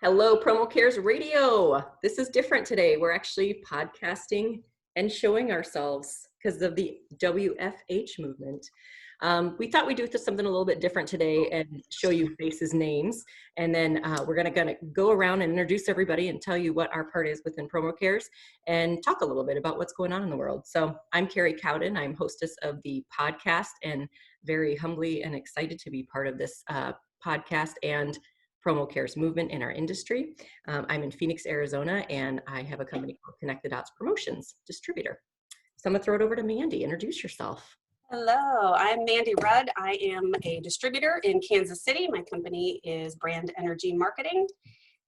Hello, PromoCares Radio. This is different today. We're actually podcasting and showing ourselves because of the WFH movement. We thought we'd do something a little bit different today and show you faces, names, and then we're gonna go around and introduce everybody and tell you what our part is within PromoCares and talk a little bit about what's going on in the world. So I'm Karie Cowden. I'm hostess of the podcast and very humbly and excited to be part of this podcast and PromoCares movement in our industry. I'm in Phoenix, Arizona, and I have a company called Connect the Dots Promotions Distributor. So I'm gonna throw it over to Mandi. Introduce yourself. Hello, I'm Mandi Rudd. I am a distributor in Kansas City. My company is Brand Energy Marketing,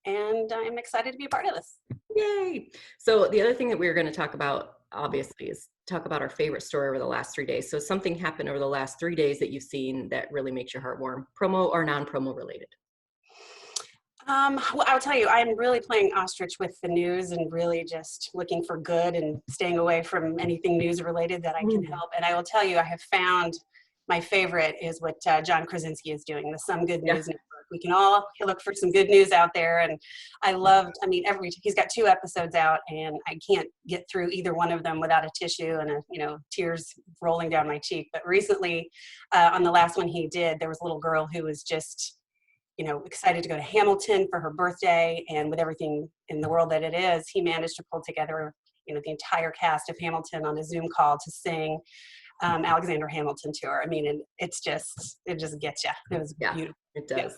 and I'm excited to be a part of this. Yay! So the other thing that we're gonna talk about, obviously, is talk about our favorite story over the last 3 days. So something happened over the last 3 days that you've seen that really makes your heart warm, promo or non-promo related. Well, I'll tell you, I'm really playing ostrich with the news and really just looking for good and staying away from anything news related that I can help. And I will tell you, I have found my favorite is what John Krasinski is doing, the Some Good News Network. We can all look for some good news out there. And he's got 2 episodes out and I can't get through either one of them without a tissue and tears rolling down my cheek. But recently on the last one he did, there was a little girl who was just excited to go to Hamilton for her birthday, and with everything in the world that it is, he managed to pull together, the entire cast of Hamilton on a Zoom call to sing Alexander Hamilton to her. I mean, and it just gets you. It was beautiful. It does. Yeah.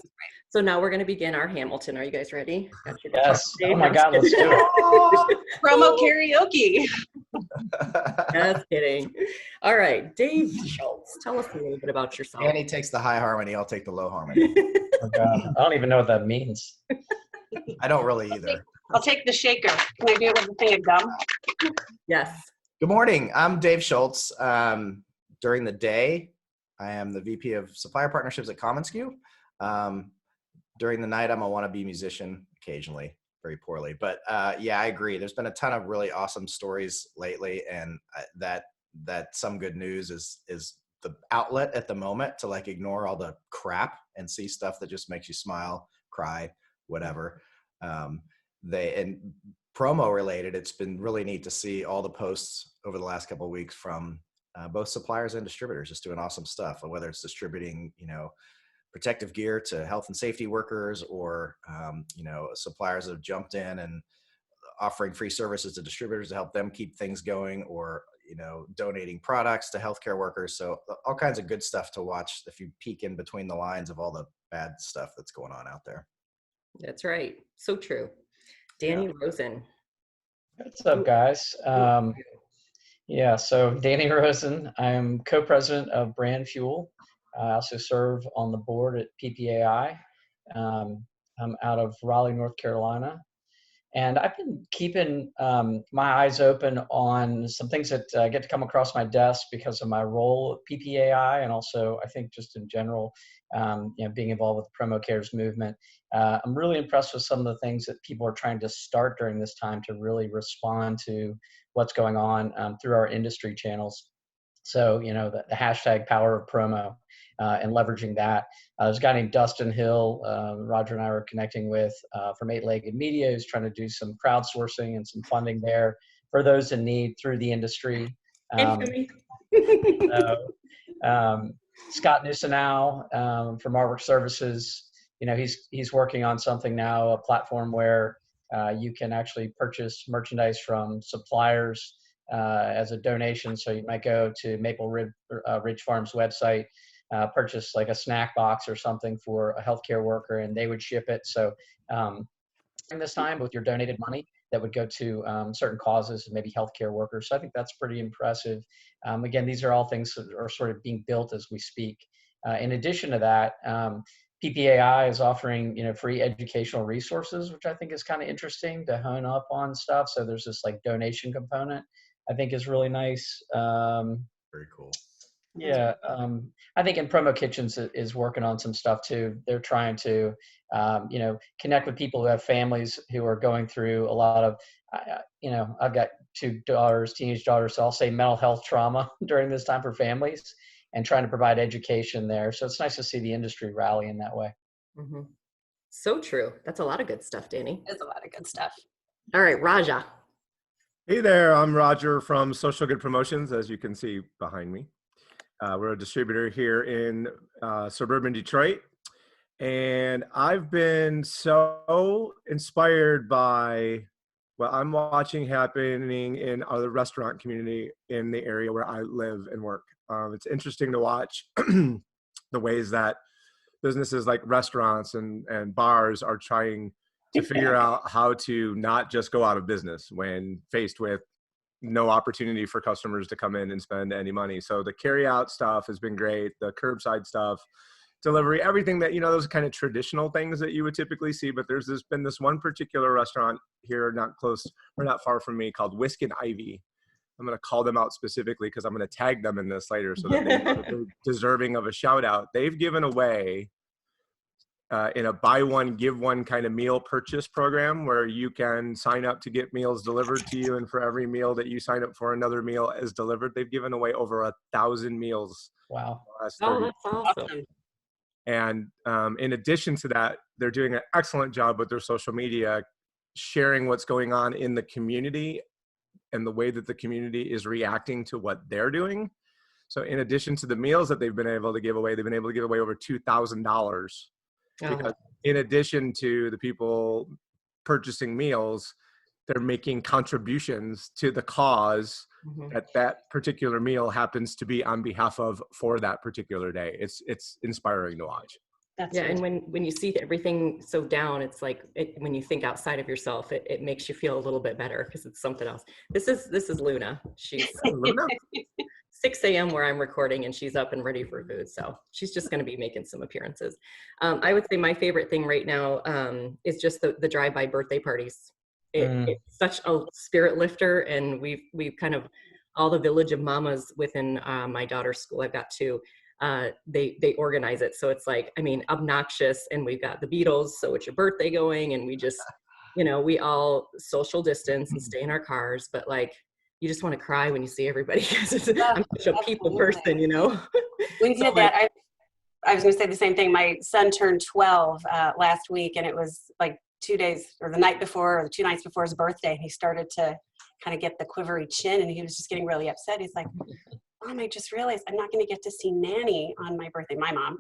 So now we're going to begin our Hamilton. Are you guys ready? Yes. Oh my God, let's do it. Promo karaoke. Just kidding. All right, Dave Shultz, tell us a little bit about yourself. Annie takes the high harmony. I'll take the low harmony. Oh God. I don't even know what that means. I don't really either. I'll take the shaker. Can I do it with a thing of gum? Yes. Good morning. I'm Dave Shultz. During the day, I am the VP of Supplier Partnerships at commonsku. During the night, I'm a wannabe musician occasionally, very poorly. But yeah, I agree. There's been a ton of really awesome stories lately, and that Some Good News is the outlet at the moment to ignore all the crap and see stuff that just makes you smile, cry, whatever. And promo related, it's been really neat to see all the posts over the last couple of weeks from both suppliers and distributors just doing awesome stuff, whether it's distributing, protective gear to health and safety workers, or, suppliers that have jumped in and offering free services to distributors to help them keep things going, or, donating products to healthcare workers. So all kinds of good stuff to watch if you peek in between the lines of all the bad stuff that's going on out there. That's right. So true. Danny Rosin. What's up, guys? So Danny Rosin. I'm co-president of Brand Fuel. I also serve on the board at PPAI. I'm out of Raleigh, North Carolina. And I've been keeping my eyes open on some things that get to come across my desk because of my role at PPAI, and also I think just in general, being involved with the PromoCares movement. I'm really impressed with some of the things that people are trying to start during this time to really respond to what's going on through our industry channels. So, the hashtag power of promo and leveraging that. There's a guy named Dustin Hill, Roger and I were connecting with from 8-Legged Media, who's trying to do some crowdsourcing and some funding there for those in need through the industry. Scott Nusenow from Artwork Services, he's working on something now, a platform where you can actually purchase merchandise from suppliers as a donation. So you might go to Maple Ridge Farms website, purchase a snack box or something for a healthcare worker, and they would ship it. So during this time, with your donated money, that would go to certain causes, maybe healthcare workers. So I think that's pretty impressive. Again, these are all things that are sort of being built as we speak. In addition to that, PPAI is offering, free educational resources, which I think is kind of interesting to hone up on stuff. So there's this donation component I think is really nice. Very cool. Yeah, I think in Promo Kitchens is working on some stuff too. They're trying to, connect with people who have families who are going through a lot of, I've got 2 daughters, teenage daughters, so I'll say mental health trauma during this time for families, and trying to provide education there. So it's nice to see the industry rally in that way. Mm-hmm. So true. That's a lot of good stuff, Danny. There's a lot of good stuff. All right, Raja. Hey there, I'm Roger from Social Good Promotions, as you can see behind me. We're a distributor here in suburban Detroit. And I've been so inspired by what I'm watching happening in the restaurant community in the area where I live and work. It's interesting to watch the ways that businesses like restaurants and bars are trying to figure out how to not just go out of business when faced with no opportunity for customers to come in and spend any money. So the carry out stuff has been great. The curbside stuff, delivery, everything that, those kind of traditional things that you would typically see. But there's been this one particular restaurant here, not far from me, called Whisk and Ivy. I'm going to call them out specifically because I'm going to tag them in this later so that they're deserving of a shout out. They've given away in a buy one, give one kind of meal purchase program where you can sign up to get meals delivered to you. And for every meal that you sign up for, another meal is delivered. They've given away over 1,000 meals. Wow. Oh, that's awesome. And in addition to that, they're doing an excellent job with their social media, sharing what's going on in the community and the way that the community is reacting to what they're doing. So in addition to the meals that they've been able to give away, they've been able to give away over $2,000. Because in addition to the people purchasing meals, they're making contributions to the cause that particular meal happens to be on behalf of for that particular day. It's inspiring to watch. That's and when you see everything so down, it's like when you think outside of yourself, it makes you feel a little bit better because it's something else. This is Luna. She's Luna? 6 a.m. where I'm recording, and she's up and ready for food. So she's just going to be making some appearances. I would say my favorite thing right now is just the drive-by birthday parties. It's such a spirit lifter, and we've kind of, all the village of mamas within my daughter's school, I've got two, they organize it. So it's like, obnoxious, and we've got the Beatles, so it's your birthday going, and we just, we all social distance and stay in our cars, but like, you just want to cry when you see everybody because I'm such a people person, We did that. I was going to say the same thing. My son turned 12 last week, and it was like 2 days or the night before or 2 nights before his birthday. And he started to kind of get the quivery chin, and he was just getting really upset. He's like, Mom, I just realized I'm not going to get to see Nanny on my birthday. My mom.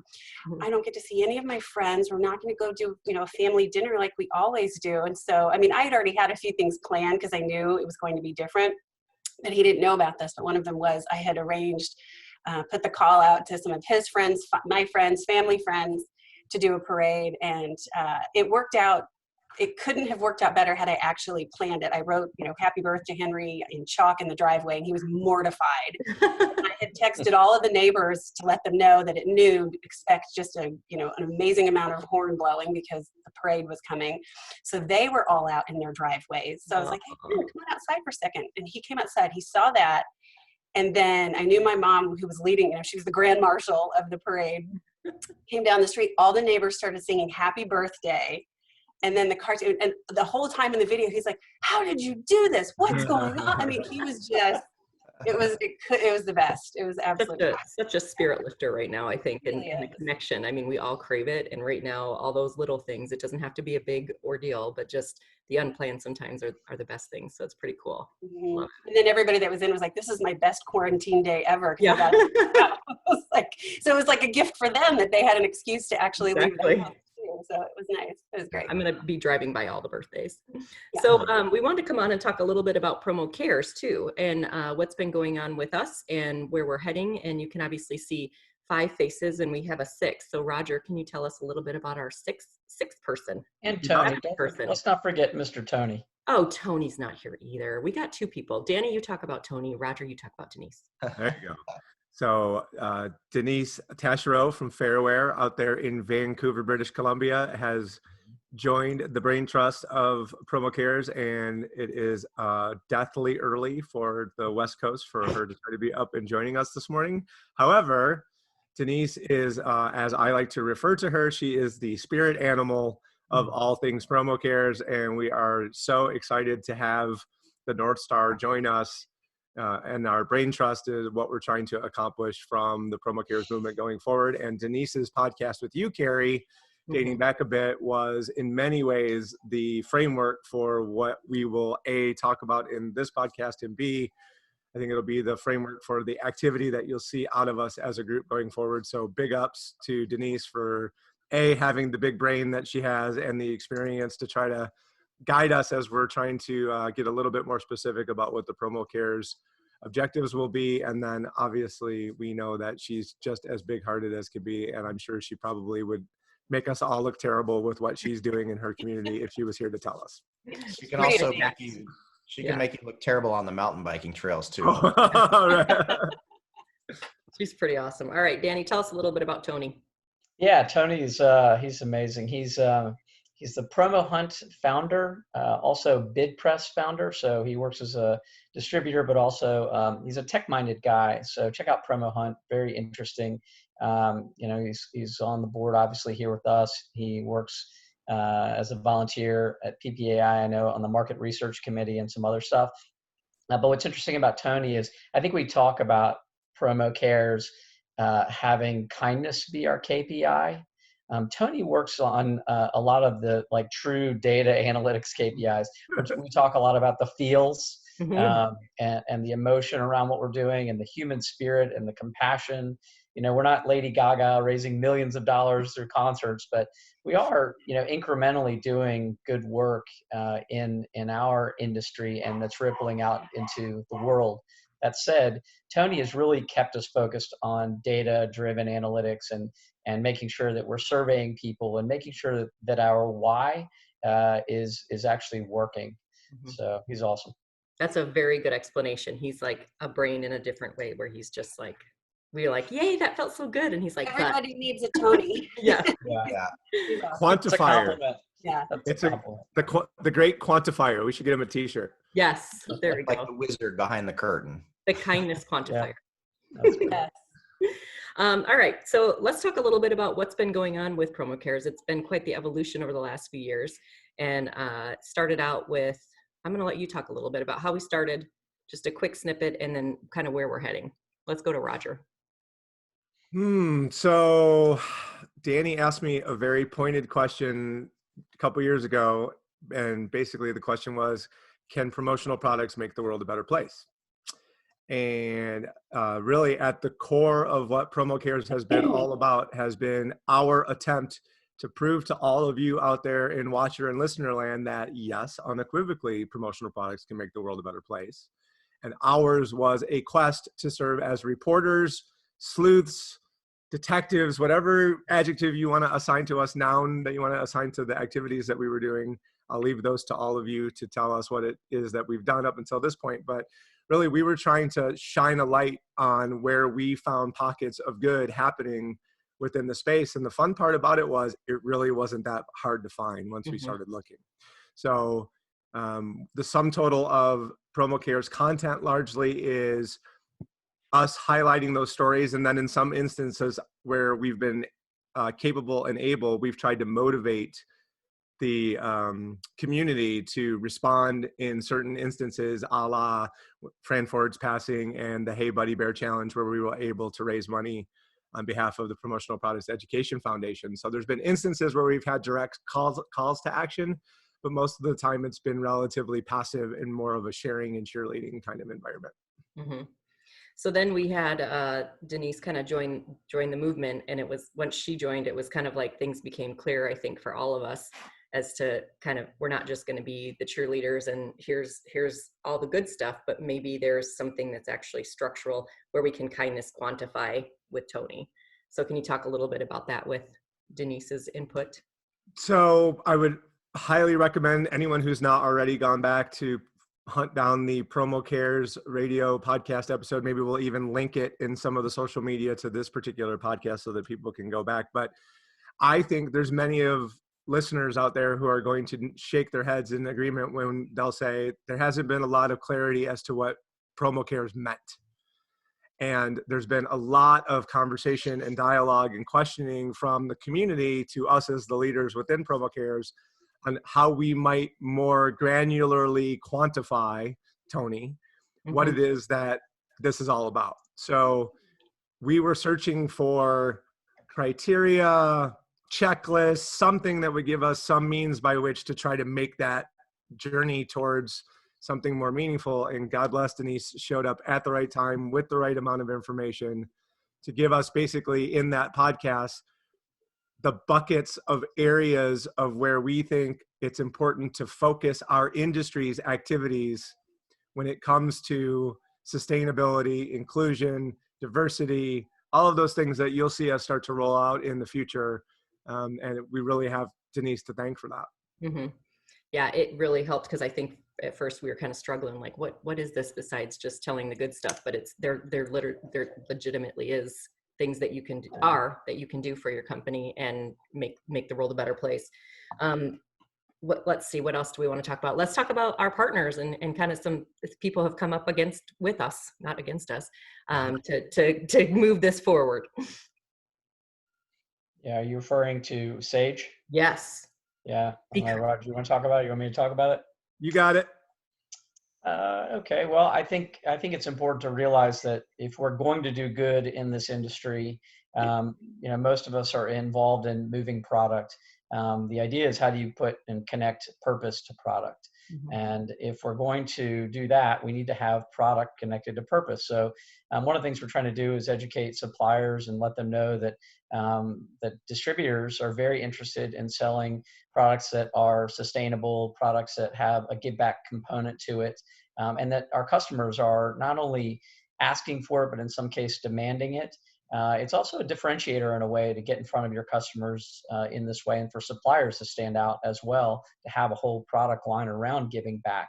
I don't get to see any of my friends. We're not going to go do, a family dinner like we always do. And so, I had already had a few things planned because I knew it was going to be different. But he didn't know about this, but one of them was I had arranged, put the call out to some of his friends, my friends, family friends, to do a parade, and it worked out. It couldn't have worked out better had I actually planned it. I wrote, happy birthday, Henry, in chalk in the driveway, and he was mortified. I had texted all of the neighbors to let them know that at noon, expect just an amazing amount of horn blowing because the parade was coming. So they were all out in their driveways. So I was like, hey, come on outside for a second. And he came outside, he saw that. And then I knew my mom, who was leading, she was the grand marshal of the parade, came down the street. All the neighbors started singing happy birthday. And then the cartoon, and the whole time in the video, he's like, how did you do this? What's going on? He was just, it was the best. It was absolutely such a spirit lifter right now, I think, and the connection. We all crave it. And right now, all those little things, it doesn't have to be a big ordeal, but just the unplanned sometimes are the best things. So it's pretty cool. Mm-hmm. And then everybody that was in was like, this is my best quarantine day ever. Yeah. So it was like a gift for them that they had an excuse to actually leave their house. So it was nice. It was great. I'm going to be driving by all the birthdays. Yeah. So we wanted to come on and talk a little bit about PromoCares too, and what's been going on with us and where we're heading. And you can obviously see 5 faces, and we have a 6th. So Roger, can you tell us a little bit about our sixth person? And Tony. Let's not forget Mr. Tony. Oh, Tony's not here either. We got 2 people. Danny, you talk about Tony. Roger, you talk about Denise. There you go. So Denise Taschereau from Fairwear out there in Vancouver, British Columbia, has joined the brain trust of PromoCares, and it is deathly early for the West Coast for her to try to be up and joining us this morning. However, Denise is, as I like to refer to her, she is the spirit animal of all things PromoCares, and we are so excited to have the North Star join us. And our brain trust is what we're trying to accomplish from the PromoCares movement going forward. And Denise's podcast with you, Karie, dating back a bit, was in many ways the framework for what we will A, talk about in this podcast, and B, I think it'll be the framework for the activity that you'll see out of us as a group going forward. So big ups to Denise for A, having the big brain that she has and the experience to try to guide us as we're trying to get a little bit more specific about what the PromoCares objectives will be. And then obviously we know that she's just as big-hearted as could be, and I'm sure she probably would make us all look terrible with what she's doing in her community if she was here to tell us. She can also make you, she can make you look terrible on the mountain biking trails too. She's pretty awesome. All right, Danny, tell us a little bit about Tony. Yeah, Tony's he's amazing. He's the Promo Hunt founder, also BidPress founder. So he works as a distributor, but also he's a tech-minded guy. So check out Promo Hunt. Very interesting. You know, he's on the board obviously here with us. He works as a volunteer at PPAI, I know, on the market research committee and some other stuff. But what's interesting about Tony is I think we talk about PromoCares having kindness be our KPI. Tony works on a lot of the like true data analytics KPIs. We talk a lot about the feels and the emotion around what we're doing, and the human spirit and the compassion. You know, we're not Lady Gaga raising millions of dollars through concerts, but we are, you know, incrementally doing good work in our industry, and that's rippling out into the world. That said, Tony has really kept us focused on data-driven analytics and making sure that we're surveying people and making sure that our why is actually working. So he's awesome. That's a very good explanation. He's like a brain in a different way, where he's just like, we're like, yay, that felt so good. And he's like, everybody needs a Tony. Yeah. Quantifier. Yeah. It's the great quantifier. We should get him a t-shirt. Yes. There we go. Like the wizard behind the curtain. The kindness quantifier. Yes. All right. So let's talk a little bit about what's been going on with PromoCares. It's been quite the evolution over the last few years, and started out with, I'm going to let you talk a little bit about how we started, just a quick snippet, and then kind of where we're heading. Let's go to Roger. So Danny asked me a very pointed question a couple years ago, and basically the question was, can promotional products make the world a better place? And really at the core of what PromoCares has been all about has been our attempt to prove to all of you out there in watcher and listener land that yes, unequivocally, promotional products can make the world a better place. And ours was a quest to serve as reporters, sleuths, detectives, whatever adjective you want to assign to us, noun that you want to assign to the activities that we were doing. I'll leave those to all of you to tell us what it is that we've done up until this point. But really, we were trying to shine a light on where we found pockets of good happening within the space. And the fun part about it was it really wasn't that hard to find once we started looking. So the sum total of PromoCares content largely is us highlighting those stories. And then in some instances where we've been capable and able, we've tried to motivate the community to respond in certain instances, a la Fran Ford's passing and the Hey Buddy Bear Challenge, where we were able to raise money on behalf of the Promotional Products Education Foundation. So there's been instances where we've had direct calls to action, but most of the time it's been relatively passive and more of a sharing and cheerleading kind of environment. So then we had Denise kind of join the movement, and it was, once she joined, it was kind of like things became clear, I think, for all of us, as to kind of, we're not just going to be the cheerleaders and here's all the good stuff, but maybe there's something that's actually structural where we can kindness quantify with Tony. So can you talk a little bit about that with Denise's input? So I would highly recommend anyone who's not already gone back to hunt down the PromoCares radio podcast episode. Maybe we'll even link it in some of the social media to this particular podcast so that people can go back. But I think there's many of listeners out there who are going to shake their heads in agreement when they'll say there hasn't been a lot of clarity as to what PromoCares meant. And there's been a lot of conversation and dialogue and questioning from the community to us as the leaders within PromoCares on how we might more granularly quantify, Tony, what it is that this is all about. So we were searching for criteria, checklist, something that would give us some means by which to try to make that journey towards something more meaningful. And God bless, Denise showed up at the right time with the right amount of information to give us basically in that podcast the buckets of areas of where we think it's important to focus our industry's activities when it comes to sustainability, inclusion, diversity, all of those things that you'll see us start to roll out in the future. And we really have Denise to thank for that. Mm-hmm. Yeah, it really helped because I think at first we were kind of struggling, like, what is this besides just telling the good stuff? But it's there legitimately is things that you can do for your company and make the world a better place. Let's see, what else do we want to talk about? Let's talk about our partners and kind of some people have come up with us, not against us, to move this forward. Yeah, are you referring to Sage? Yes. Yeah. Roger, you want to talk about it? You want me to talk about it? You got it. Okay. Well, I think it's important to realize that if we're going to do good in this industry, most of us are involved in moving product. The idea is how do you put and connect purpose to product? Mm-hmm. And if we're going to do that, we need to have product connected to purpose. So one of the things we're trying to do is educate suppliers and let them know that that distributors are very interested in selling products that are sustainable, products that have a give back component to it, and that our customers are not only asking for it, but in some case demanding it. It's also a differentiator in a way to get in front of your customers in this way, and for suppliers to stand out as well, to have a whole product line around giving back.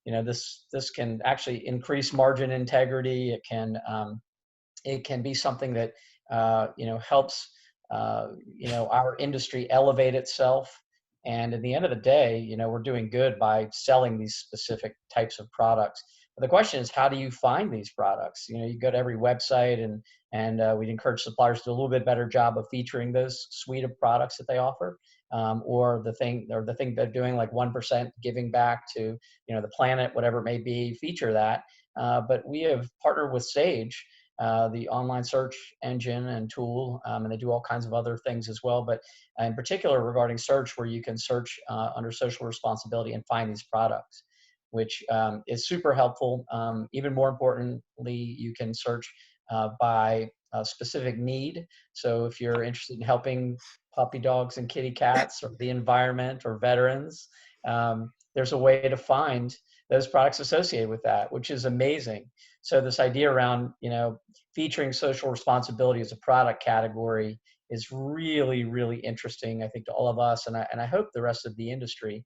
This can actually increase margin integrity. It can be something that helps our industry elevate itself. And at the end of the day, we're doing good by selling these specific types of products. But the question is, how do you find thing products? You go to every website, and we'd encourage suppliers to do a little bit better job of featuring those suite of products that they offer, or the thing they're doing, like 1% giving back to the planet, whatever it may be, feature that. But we have partnered with Sage, the online search engine and tool, and they do all kinds of other things as well. But in particular regarding search, where you can search under social responsibility and find these products, which is super helpful. Even more importantly, you can search by a specific need. So if you're interested in helping puppy dogs and kitty cats, or the environment, or veterans, there's a way to find those products associated with that, which is amazing. So this idea around, featuring social responsibility as a product category is really, really interesting, I think, to all of us, and I hope the rest of the industry.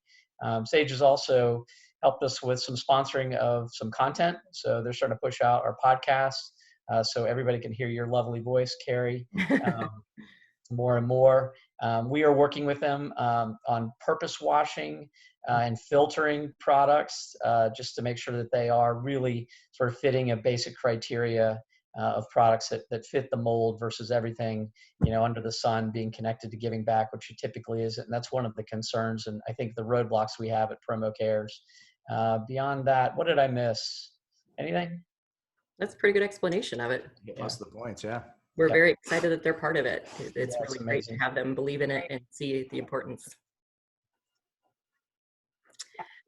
Sage has also helped us with some sponsoring of some content. So they're starting to push out our podcast, so everybody can hear your lovely voice, Karie, more and more. We are working with them on purpose washing and filtering products, just to make sure that they are really sort of fitting a basic criteria of products that fit the mold, versus everything, under the sun being connected to giving back, which it typically isn't. And that's one of the concerns, and I think the roadblocks we have at PromoCares. Beyond that, what did I miss? Anything? That's a pretty good explanation of it. Most of the points, yeah. We're very excited that they're part of it. It's really amazing. great to have them believe in it and see the importance.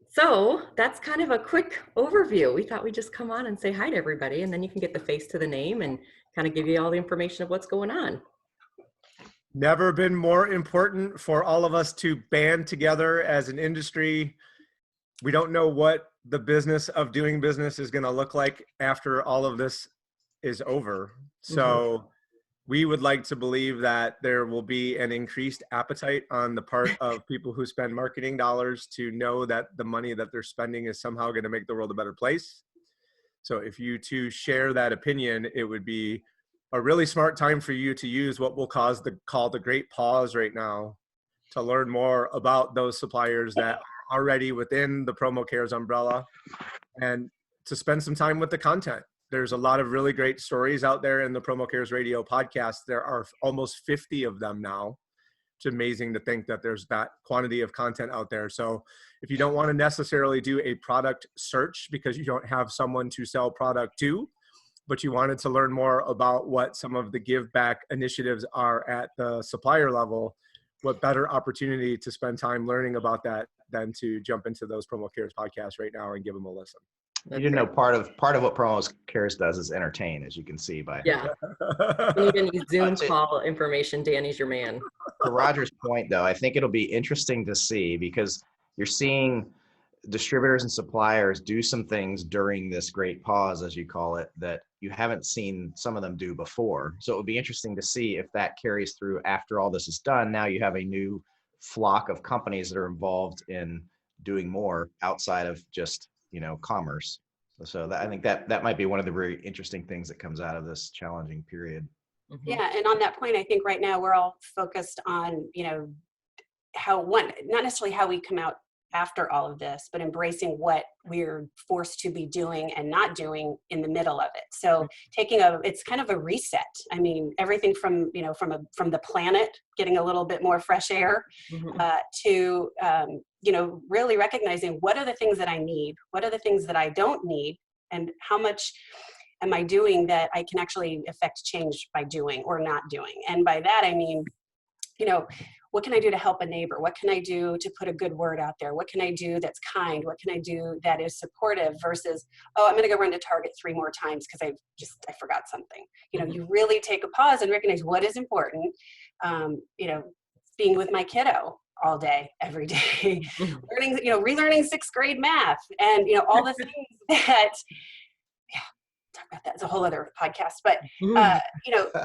So that's kind of a quick overview. We thought we'd just come on and say hi to everybody, and then you can get the face to the name and kind of give you all the information of what's going on. Never been more important for all of us to band together as an industry. We don't know what the business of doing business is going to look like after all of this is over. So we would like to believe that there will be an increased appetite on the part of people who spend marketing dollars to know that the money that they're spending is somehow going to make the world a better place. So if you two share that opinion, it would be a really smart time for you to use what we'll call the great pause right now, to learn more about those suppliers that are already within the PromoCares umbrella, and to spend some time with the content. There's a lot of really great stories out there in the PromoCares radio podcast. There are almost 50 of them now. It's amazing to think that there's that quantity of content out there. So if you don't want to necessarily do a product search because you don't have someone to sell product to, but you wanted to learn more about what some of the give back initiatives are at the supplier level, what better opportunity to spend time learning about that than to jump into those PromoCares podcasts right now and give them a listen. You didn't know part of what PromoCares does is entertain, as you can see by. Yeah. If you need any Zoom call information, Danny's your man. To Roger's point, though, I think it'll be interesting to see, because you're seeing distributors and suppliers do some things during this great pause, as you call it, that you haven't seen some of them do before. So it would be interesting to see if that carries through after all this is done. Now you have a new flock of companies that are involved in doing more outside of just, commerce. So I think that might be one of the very interesting things that comes out of this challenging period. Mm-hmm. Yeah, and on that point, I think right now we're all focused on, not necessarily how we come out after all of this, but embracing what we're forced to be doing and not doing in the middle of it. So it's kind of a reset. I mean, everything from the planet, getting a little bit more fresh air, to, really recognizing what are the things that I need, what are the things that I don't need, and how much am I doing that I can actually affect change by doing or not doing. And by that, I mean, what can I do to help a neighbor? What can I do to put a good word out there? What can I do that's kind? What can I do that is supportive versus, I'm going to go run to Target 3 more times because I forgot something. You really take a pause and recognize what is important. Being with my kiddo all day, every day, learning, relearning 6th grade math, and, all the things that, talk about that as a whole other podcast, but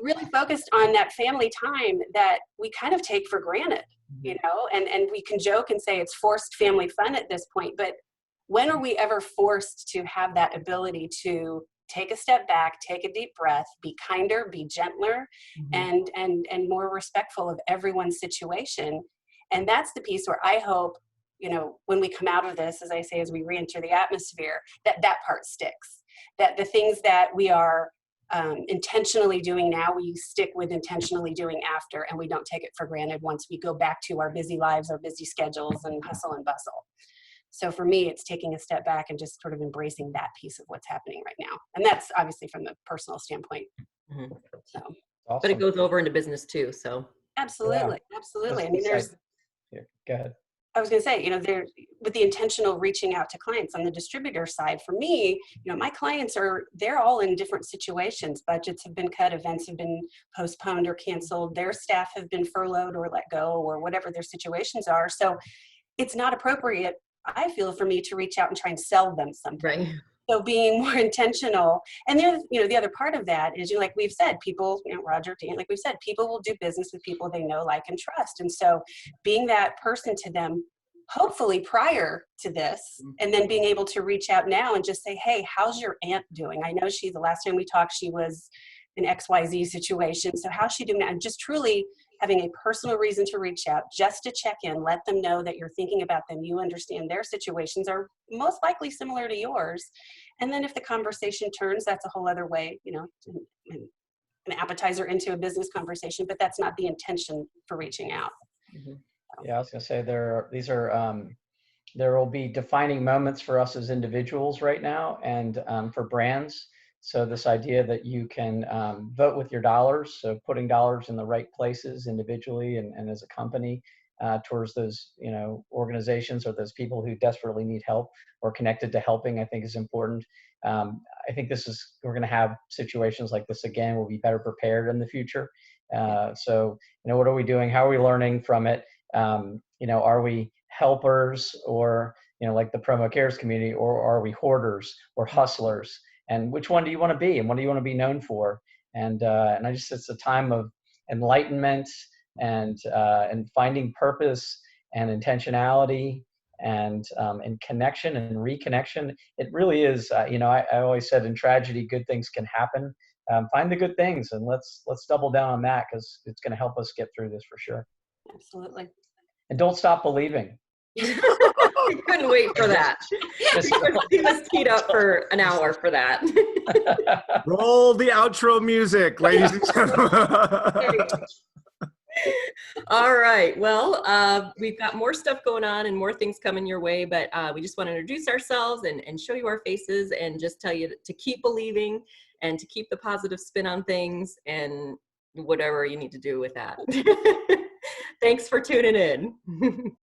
really focused on that family time that we kind of take for granted, and we can joke and say it's forced family fun at this point, but when are we ever forced to have that ability to take a step back, take a deep breath, be kinder, be gentler, and more respectful of everyone's situation? And that's the piece where I hope, when we come out of this, as I say, as we re-enter the atmosphere, that part sticks. That the things that we are intentionally doing now, we stick with intentionally doing after, and we don't take it for granted once we go back to our busy lives, our busy schedules, and hustle and bustle. So for me, it's taking a step back and just sort of embracing that piece of what's happening right now. And that's obviously from the personal standpoint. So, Awesome. But it goes over into business too, so. Absolutely. Absolutely. I mean, go ahead. I was going to say, there with the intentional reaching out to clients on the distributor side, for me, my clients they're all in different situations. Budgets have been cut, events have been postponed or canceled, their staff have been furloughed or let go, or whatever their situations are. So it's not appropriate, I feel, for me to reach out and try and sell them something. Right. So being more intentional. And then, the other part of that is, like we've said, people, Roger, Dan, like we've said, people will do business with people they know, like, and trust. And so being that person to them, hopefully prior to this, and then being able to reach out now and just say, hey, how's your aunt doing? I know the last time we talked, she was in XYZ situation. So how's she doing now? And just truly having a personal reason to reach out, just to check in, let them know that you're thinking about them. You understand their situations are most likely similar to yours. And then if the conversation turns, that's a whole other way, an appetizer into a business conversation, but that's not the intention for reaching out. Yeah, I was going to say there will be defining moments for us as individuals right now, and for brands. So this idea that you can vote with your dollars, so putting dollars in the right places individually and as a company towards those organizations or those people who desperately need help or connected to helping, I think is important. I think we're going to have situations like this again. We'll be better prepared in the future. So what are we doing? How are we learning from it? Are we helpers or like the PromoCares community, or are we hoarders or hustlers? And which one do you want to be, and what do you want to be known for? And it's a time of enlightenment and finding purpose and intentionality and connection and reconnection. It really is. I always said in tragedy, good things can happen. Find the good things and let's double down on that, because it's going to help us get through this for sure. Absolutely. And don't stop believing. I couldn't wait for that. He was teed up for an hour for that. Roll the outro music, ladies and gentlemen. All right. Well, we've got more stuff going on and more things coming your way, but we just want to introduce ourselves and show you our faces and just tell you to keep believing and to keep the positive spin on things and whatever you need to do with that. Thanks for tuning in.